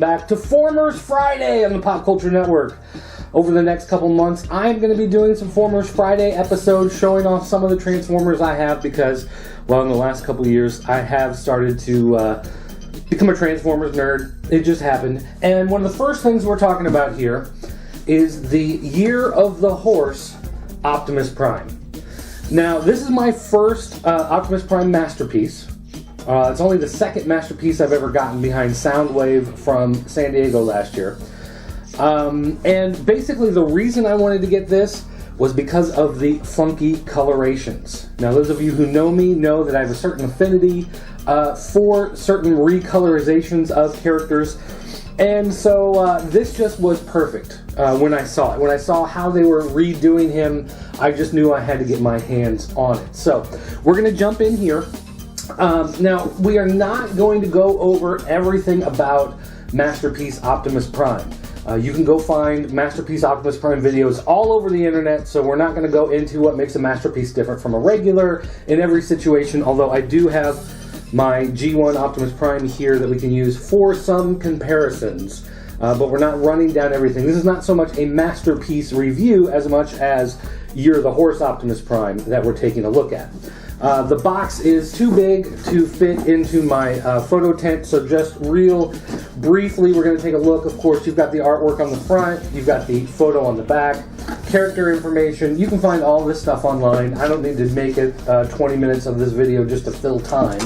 back to Formers Friday on the Pop Culture Network. Over the next couple months, I'm going to be doing some Formers Friday episodes showing off some of the Transformers I have because, well, in the last couple years, I have started to become a Transformers nerd. It just happened. And one of the first things we're talking about here is the Year of the Horse Optimus Prime. Now, this is my first Optimus Prime masterpiece. It's only the second masterpiece I've ever gotten behind Soundwave from San Diego last year. And basically the reason I wanted to get this was because of the funky colorations. Now, those of you who know me know that I have a certain affinity for certain recolorizations of characters. And so this just was perfect when I saw it. When I saw how they were redoing him, I just knew I had to get my hands on it. So we're going to jump in here. Now, we are not going to go over everything about Masterpiece Optimus Prime. You can go find Masterpiece Optimus Prime videos all over the internet, so we're not going to go into what makes a Masterpiece different from a regular in every situation, although I do have my G1 Optimus Prime here that we can use for some comparisons, but we're not running down everything. This is not so much a Masterpiece review as much as Year of the Horse Optimus Prime that we're taking a look at. The box is too big to fit into my photo tent, so just real briefly, we're going to take a look. Of course, you've got the artwork on the front, you've got the photo on the back, character information. You can find all this stuff online. I don't need to make it 20 minutes of this video just to fill time.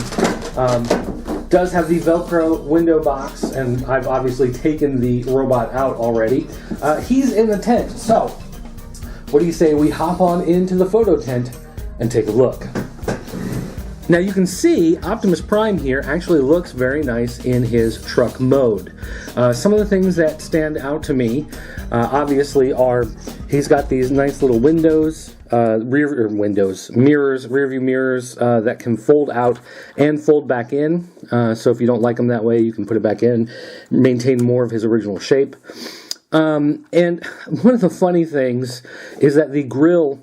Does have the Velcro window box, and I've obviously taken the robot out already. He's in the tent, so what do you say we hop on into the photo tent and take a look? Now you can see Optimus Prime here actually looks very nice in his truck mode. Some of the things that stand out to me obviously are he's got these nice little windows, rear view mirrors that can fold out and fold back in. So if you don't like them that way, you can put it back in, maintain more of his original shape. And one of the funny things is that the grille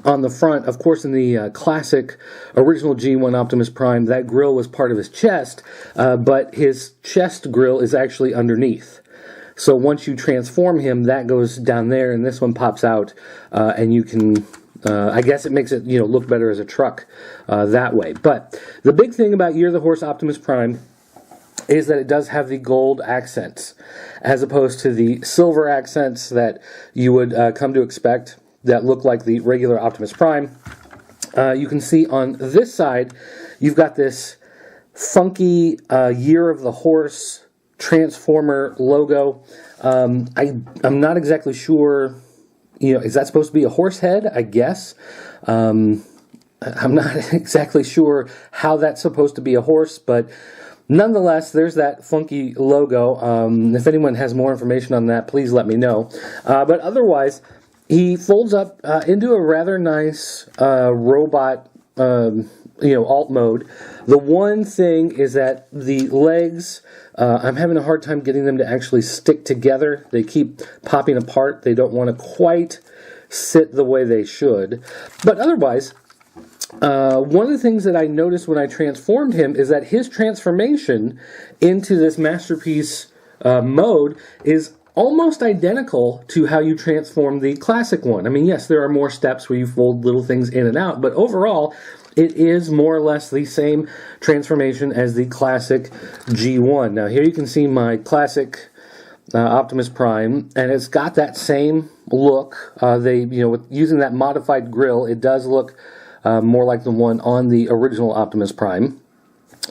on the front, of course, in the classic original G1 Optimus Prime, that grille was part of his chest, but his chest grille is actually underneath. So once you transform him, that goes down there, and this one pops out, and you can, I guess it makes it, look better as a truck that way. But the big thing about Year of the Horse Optimus Prime is that it does have the gold accents, as opposed to the silver accents that you would come to expect that look like the regular Optimus Prime. You can see on this side, you've got this funky Year of the Horse Transformer logo. I'm not exactly sure, is that supposed to be a horse head? I guess. I'm not exactly sure how that's supposed to be a horse, but nonetheless, there's that funky logo. If anyone has more information on that, please let me know. But otherwise, he folds up into a rather nice robot, alt mode. The one thing is that the legs, I'm having a hard time getting them to actually stick together. They keep popping apart. They don't want to quite sit the way they should. But otherwise, one of the things that I noticed when I transformed him is that his transformation into this Masterpiece mode is almost identical to how you transform the classic one. I mean, yes, there are more steps where you fold little things in and out, but overall, it is more or less the same transformation as the classic G1. Now, here you can see my classic Optimus Prime, and it's got that same look. With using that modified grille, it does look more like the one on the original Optimus Prime.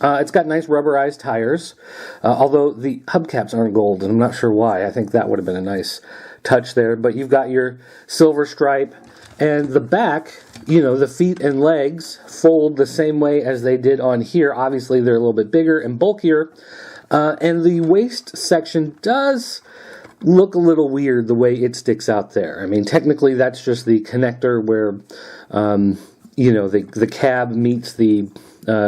It's got nice rubberized tires, although the hubcaps aren't gold, and I'm not sure why. I think that would have been a nice touch there. But you've got your silver stripe, and the back, the feet and legs fold the same way as they did on here. Obviously, they're a little bit bigger and bulkier, and the waist section does look a little weird the way it sticks out there. I mean, technically, that's just the connector where, the cab meets the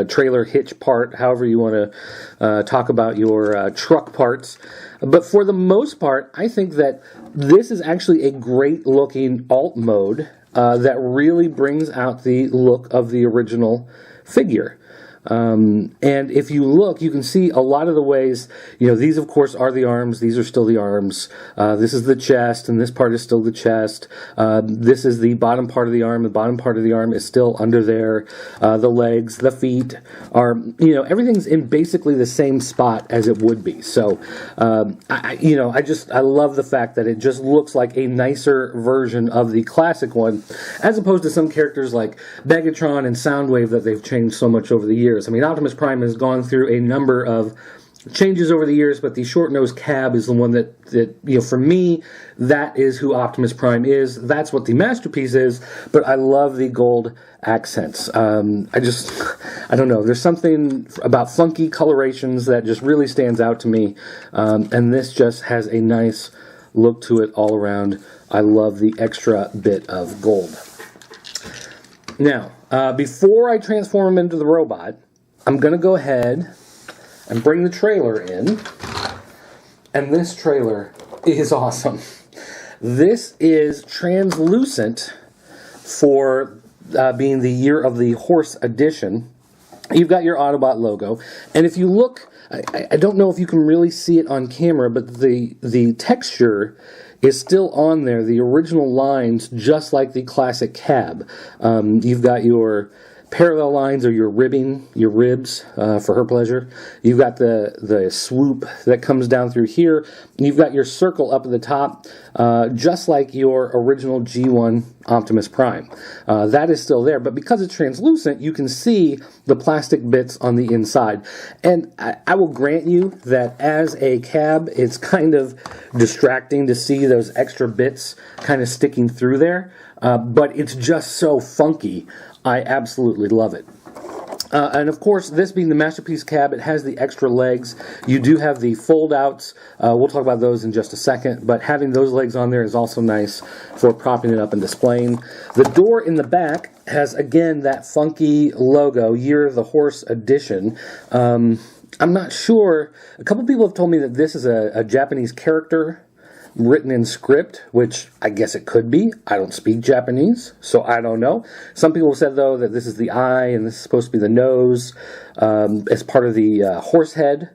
trailer hitch part, however you want to talk about your truck parts. But for the most part, I think that this is actually a great looking alt mode that really brings out the look of the original figure. And if you look, you can see a lot of the ways, these of course are the arms. These are still the arms. This is the chest, and this part is still the chest. This is the bottom part of the arm. The bottom part of the arm is still under there. The legs, the feet are, everything's in basically the same spot as it would be. So, I love the fact that it just looks like a nicer version of the classic one, as opposed to some characters like Megatron and Soundwave that they've changed so much over the years. I mean, Optimus Prime has gone through a number of changes over the years, but the short-nosed cab is the one that for me, that is who Optimus Prime is. That's what the Masterpiece is, but I love the gold accents. I don't know. There's something about funky colorations that just really stands out to me, and this just has a nice look to it all around. I love the extra bit of gold. Now, before I transform him into the robot, I'm going to go ahead and bring the trailer in. And this trailer is awesome. This is translucent for being the year of the Horse edition. You've got your Autobot logo. And if you look, I don't know if you can really see it on camera, but the texture is still on there, the original lines, just like the classic cab. You've got your parallel lines, or your ribbing, your ribs, for her pleasure. You've got the swoop that comes down through here. You've got your circle up at the top, just like your original G1 Optimus Prime. That is still there, but because it's translucent, you can see the plastic bits on the inside. And I will grant you that as a cab, it's kind of distracting to see those extra bits kind of sticking through there, but it's just so funky. I absolutely love it. And of course, this being the Masterpiece cab, it has the extra legs. You do have the fold-outs. We'll talk about those in just a second, but having those legs on there is also nice for propping it up and displaying. The door in the back has, again, that funky logo, Year of the Horse edition. I'm not sure. A couple people have told me that this is a Japanese character written in script, which I guess it could be. I don't speak Japanese, so I don't know. Some people said, though, that this is the eye and this is supposed to be the nose as part of the horse head,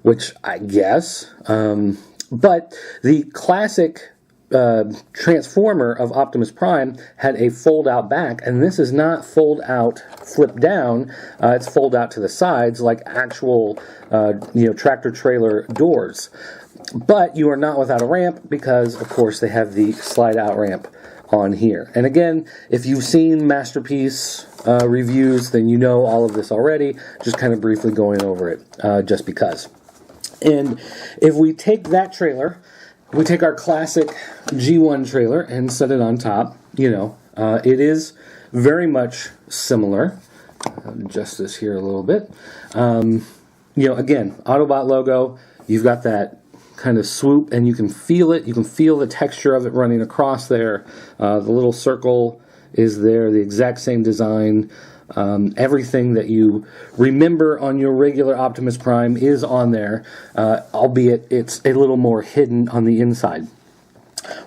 which I guess. But the classic Transformer of Optimus Prime had a fold-out back, and this is not fold-out, flip down. It's fold-out to the sides like actual tractor-trailer doors. But you are not without a ramp because, of course, they have the slide-out ramp on here. And again, if you've seen Masterpiece reviews, then you know all of this already. Just kind of briefly going over it, just because. And if we take that trailer, we take our classic G1 trailer and set it on top, it is very much similar. Adjust this here a little bit. Again, Autobot logo, you've got that kind of swoop, and you can feel it. You can feel the texture of it running across there. The little circle is there, the exact same design. Everything that you remember on your regular Optimus Prime is on there, albeit it's a little more hidden on the inside.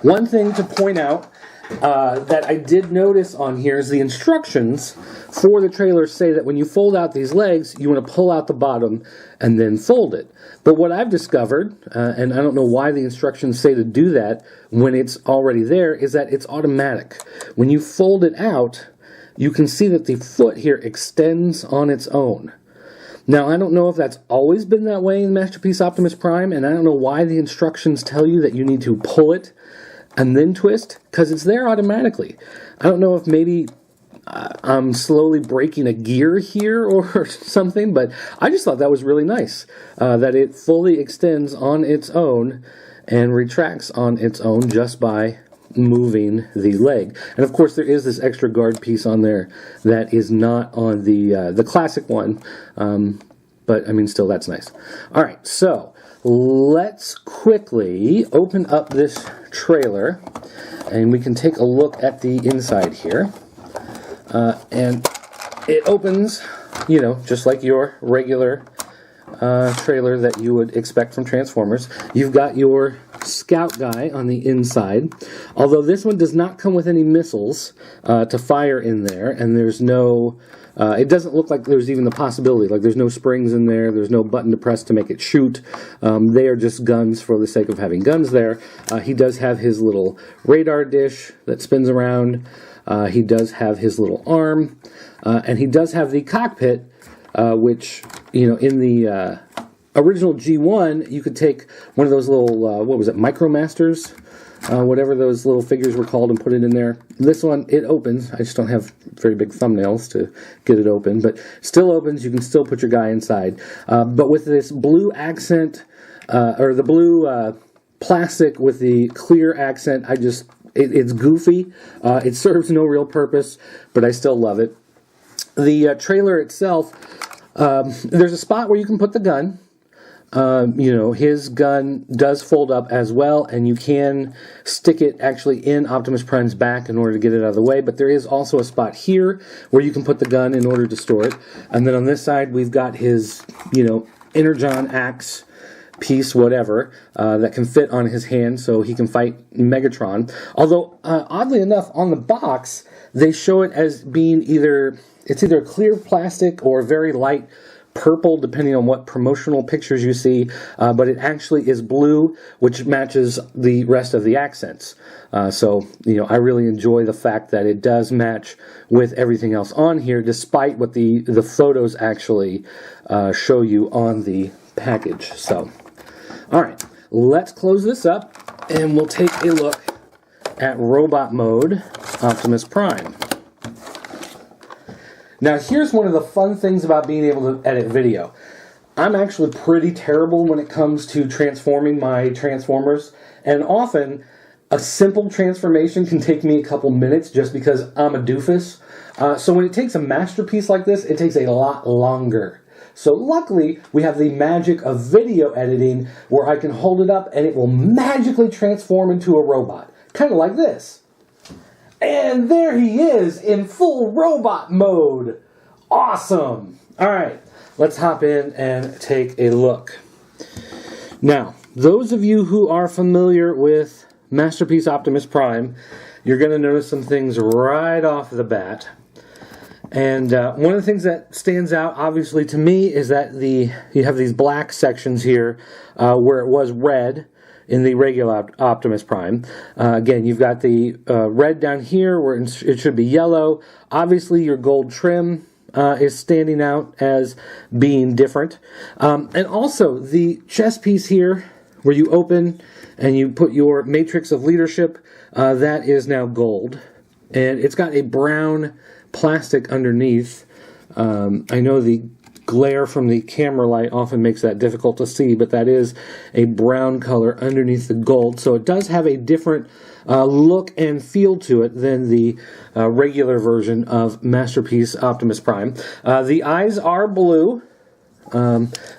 One thing to point out that I did notice on here is the instructions for the trailer say that when you fold out these legs, you want to pull out the bottom and then fold it. But what I've discovered, and I don't know why the instructions say to do that when it's already there, is that it's automatic. When you fold it out, you can see that the foot here extends on its own. Now, I don't know if that's always been that way in Masterpiece Optimus Prime, and I don't know why the instructions tell you that you need to pull it and then twist, because it's there automatically. I don't know if maybe I'm slowly breaking a gear here or something, but I just thought that was really nice, that it fully extends on its own and retracts on its own just by moving the leg. And of course there is this extra guard piece on there that is not on the classic one, but I mean still that's nice. Alright, so let's quickly open up this trailer and we can take a look at the inside here. And it opens, just like your regular trailer that you would expect from Transformers. You've got your scout guy on the inside, although this one does not come with any missiles to fire in there, and there's no... it doesn't look like there's even the possibility, like there's no springs in there, there's no button to press to make it shoot. They are just guns for the sake of having guns there. He does have his little radar dish that spins around. He does have his little arm, and he does have the cockpit, which, you know, in the original G1, you could take one of those little, what was it, Micromasters? Whatever those little figures were called, and put it in there. This one, it opens. I just don't have very big thumbnails to get it open, but still opens. You can still put your guy inside. But with this blue accent, or the blue plastic with the clear accent, it's goofy. It serves no real purpose, but I still love it. The trailer itself, there's a spot where you can put the gun. You know, his gun does fold up as well, and you can stick it actually in Optimus Prime's back in order to get it out of the way, but there is also a spot here where you can put the gun in order to store it. And then on this side, we've got his, you know, Energon axe piece, whatever, that can fit on his hand so he can fight Megatron. Although, oddly enough, on the box, they show it as being either clear plastic or very light purple, depending on what promotional pictures you see, but it actually is blue, which matches the rest of the accents. So, you know, I really enjoy the fact that it does match with everything else on here, despite what the photos actually show you on the package. So, all right, let's close this up, and we'll take a look at Robot Mode Optimus Prime. Now, here's one of the fun things about being able to edit video. I'm actually pretty terrible when it comes to transforming my Transformers, and often a simple transformation can take me a couple minutes just because I'm a doofus. So when it takes a masterpiece like this, it takes a lot longer. So luckily, we have the magic of video editing where I can hold it up and it will magically transform into a robot. Kind of like this. And there he is in full robot mode. Awesome. All right, let's hop in and take a look. Now, those of you who are familiar with Masterpiece Optimus Prime, you're going to notice some things right off the bat. And one of the things that stands out, obviously, to me is that you have these black sections here where it was red in the regular Optimus Prime. Again, you've got the red down here where it should be yellow. Obviously, your gold trim is standing out as being different. And also, the chest piece here where you open and you put your Matrix of Leadership, that is now gold. And it's got a brown plastic underneath. I know the glare from the camera light often makes that difficult to see, but that is a brown color underneath the gold. So it does have a different look and feel to it than the regular version of Masterpiece Optimus Prime. The eyes are blue.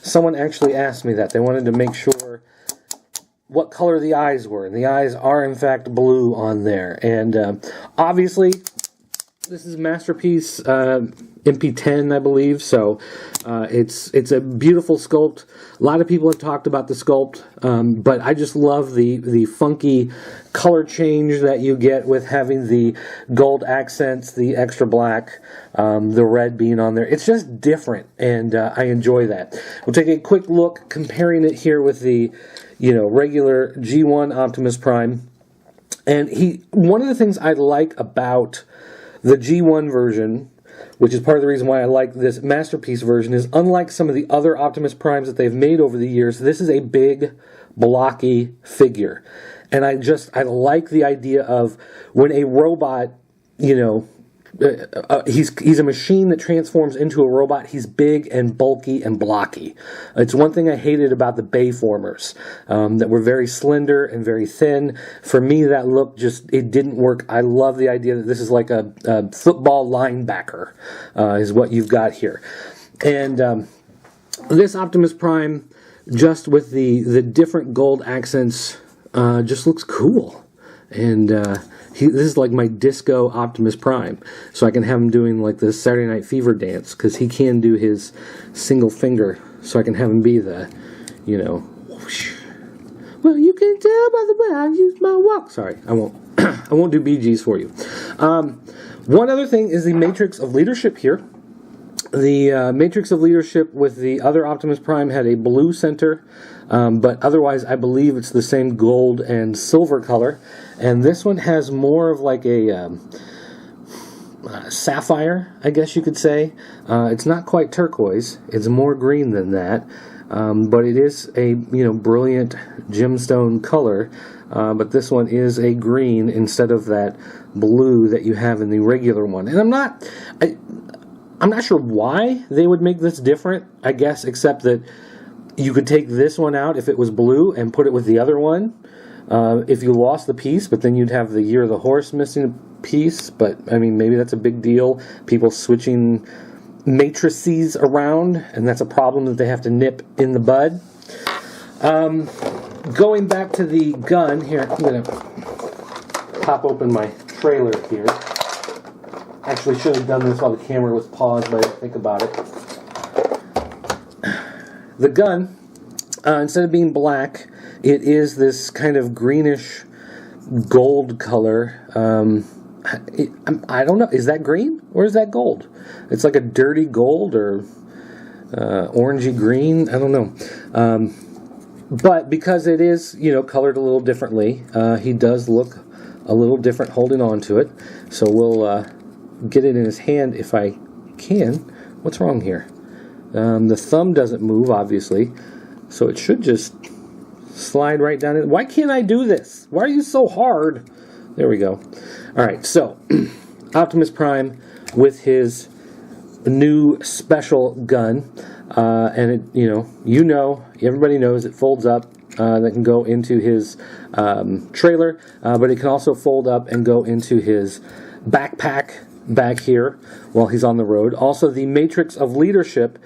Someone actually asked me that. They wanted to make sure what color the eyes were, and the eyes are in fact blue on there. And obviously, this is Masterpiece MP10, I believe, so it's a beautiful sculpt. A lot of people have talked about the sculpt, but I just love the funky color change that you get with having the gold accents, the extra black, the red being on there. It's just different, and I enjoy that. We'll take a quick look comparing it here with the, you know, regular G1 Optimus Prime. And one of the things I like about the G1 version, which is part of the reason why I like this Masterpiece version, is unlike some of the other Optimus Primes that they've made over the years, this is a big, blocky figure. And I like the idea of when a robot, you know, he's a machine that transforms into a robot. He's big and bulky and blocky. It's one thing I hated about the Bayformers, that were very slender and very thin. For me, that look it didn't work. I love the idea that this is like a football linebacker, is what you've got here. And this Optimus Prime, just with the different gold accents, just looks cool. And this is like my disco Optimus Prime. So I can have him doing like the Saturday Night Fever dance, because he can do his single finger so I can have him be the, you know, whoosh. Well, you can tell by the way I use my walk. Sorry, I won't. I won't do BGs for you. One other thing is the Matrix of Leadership here. The Matrix of Leadership with the other Optimus Prime had a blue center, but otherwise I believe it's the same gold and silver color. And this one has more of like a sapphire, I guess you could say. It's not quite turquoise. It's more green than that. But it is a, you know, brilliant gemstone color. But this one is a green instead of that blue that you have in the regular one. And I'm not sure why they would make this different, I guess, except that you could take this one out if it was blue and put it with the other one if you lost the piece, but then you'd have the Year of the Horse missing a piece. But, I mean, maybe that's a big deal. People switching matrices around, and that's a problem that they have to nip in the bud. Going back to the gun, here, I'm going to pop open my trailer here. Actually should have done this while the camera was paused, but I didn't think about it. The gun, instead of being black, it is this kind of greenish gold color. I don't know. Is that green or is that gold? It's like a dirty gold or orangey green. I don't know. But because it is, you know, colored a little differently, he does look a little different holding on to it. So we'll get it in his hand if I can. What's wrong here? The thumb doesn't move, obviously, so it should just slide right down. Why can't I do this? Why are you so hard? There we go. All right, so Optimus Prime with his new special gun, and it, everybody knows it folds up. That can go into his trailer, but it can also fold up and go into his backpack back here while he's on the road. Also, the Matrix of Leadership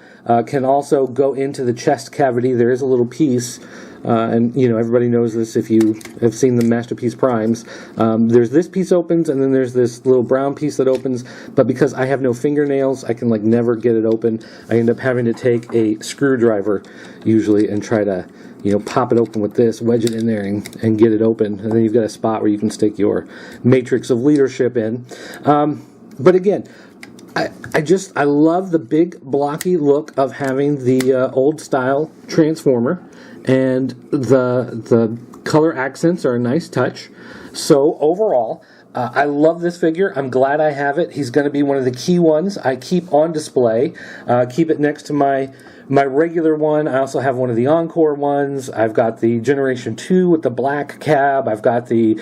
can also go into the chest cavity. There is a little piece, and everybody knows this if you have seen the Masterpiece Primes. There's this piece opens, and then there's this little brown piece that opens, but because I have no fingernails, I can never get it open. I end up having to take a screwdriver usually and try to pop it open with this, wedge it in there, and get it open. And then you've got a spot where you can stick your Matrix of Leadership in. But again, I love the big blocky look of having the old style Transformer, and the color accents are a nice touch. So overall, I love this figure. I'm glad I have it. He's going to be one of the key ones I keep on display. Keep it next to my regular one. I also have one of the Encore ones. I've got the Generation 2 with the black cab. I've got the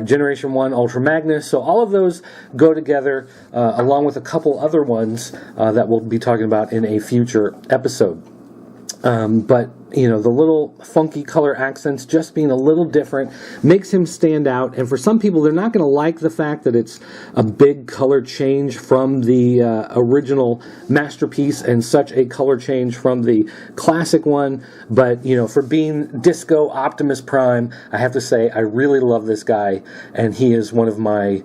Generation 1 Ultra Magnus. So all of those go together along with a couple other ones that we'll be talking about in a future episode. But the little funky color accents, just being a little different, makes him stand out. And for some people, they're not going to like the fact that it's a big color change from the original Masterpiece and such a color change from the classic one. But, for being Disco Optimus Prime, I have to say I really love this guy. And he is one of my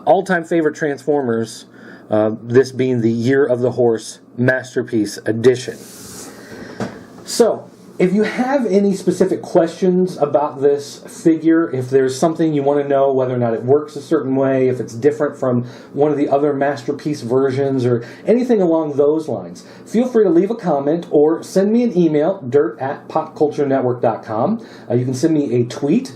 all-time favorite Transformers, this being the Year of the Horse Masterpiece Edition. So, if you have any specific questions about this figure, if there's something you want to know, whether or not it works a certain way, if it's different from one of the other Masterpiece versions, or anything along those lines, feel free to leave a comment or send me an email, dirt@popculturenetwork.com. You can send me a tweet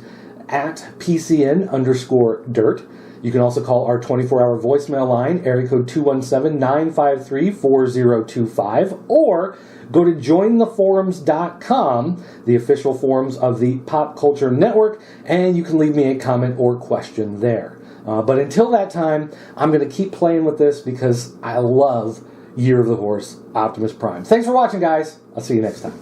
at PCN_dirt. You can also call our 24-hour voicemail line, area code 217-953-4025, or go to jointheforums.com, the official forums of the Pop Culture Network, and you can leave me a comment or question there. But until that time, I'm going to keep playing with this because I love Year of the Horse Optimus Prime. Thanks for watching, guys. I'll see you next time.